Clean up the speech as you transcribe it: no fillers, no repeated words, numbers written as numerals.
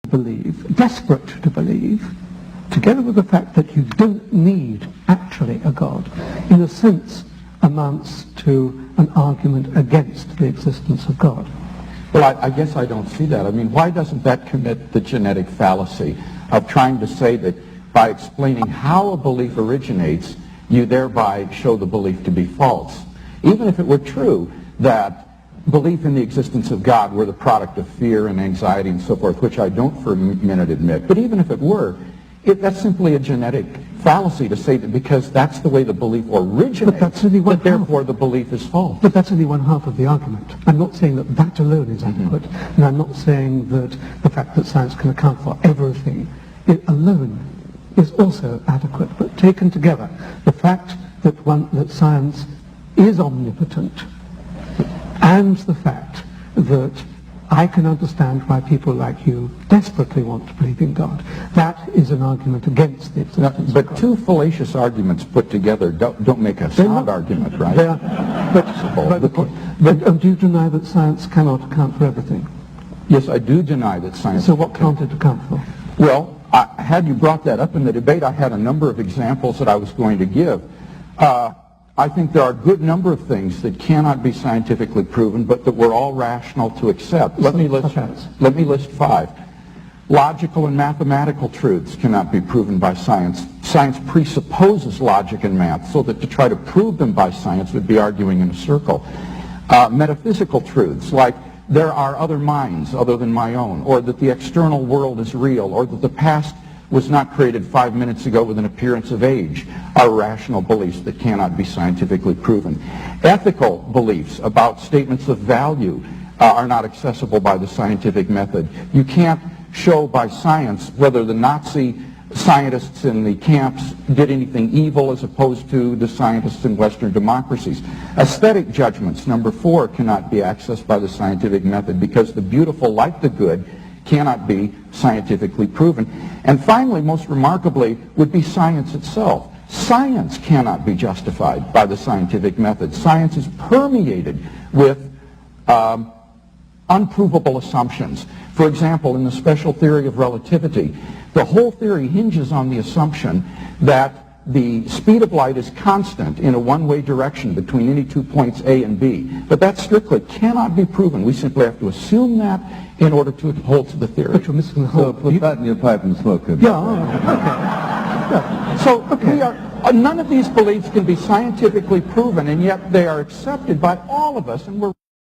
believe, desperate to believe, together with the fact that you don't need actually a God, in a sense amounts to an argument against the existence of God. Well, I guess I don't see that. I mean, why doesn't that commit the genetic fallacy of trying to say that by explaining how a belief originates, you thereby show the belief to be false? Even if it were true that belief in the existence of God were the product of fear and anxiety and so forth, which I don't for a minute admit, but even if it were, that's simply a genetic fallacy to say that because that's the way the belief originates, that therefore the belief is false. But that's only one half of the argument. I'm not saying that that alone is adequate, and I'm not saying that the fact that science can account for everything it alone is also adequate. But taken together, the fact that science is omnipotent, and the fact that I can understand why people like you desperately want to believe in God, that is an argument against the existence of God. But two fallacious arguments put together don't make a sound argument, right? They are, but do you deny that science cannot account for everything? Yes, I do deny that science... So what can't it account for? Well, had you brought that up in the debate, I had a number of examples that I was going to give. I think there are a good number of things that cannot be scientifically proven, but that we're all rational to accept. Let me list 5. Logical and mathematical truths cannot be proven by science. Science presupposes logic and math, so that to try to prove them by science would be arguing in a circle. Metaphysical truths, like there are other minds other than my own, or that the external world is real, or that the past was not created 5 minutes ago with an appearance of age, are rational beliefs that cannot be scientifically proven. Ethical beliefs about statements of value are not accessible by the scientific method. You can't show by science whether the Nazi scientists in the camps did anything evil as opposed to the scientists in Western democracies. Aesthetic judgments, number 4, cannot be accessed by the scientific method because the beautiful, like the good, cannot be scientifically proven. And finally, most remarkably, would be science itself. Science cannot be justified by the scientific method. Science is permeated with unprovable assumptions. For example, in the special theory of relativity, the whole theory hinges on the assumption that the speed of light is constant in a one-way direction between any 2 points A and B. But that strictly cannot be proven. We simply have to assume that in order to hold to the theory. But you're missing the whole... So put that in your pipe and smoke it. Yeah, okay. Yeah. So none of these beliefs can be scientifically proven, and yet they are accepted by all of us, and we're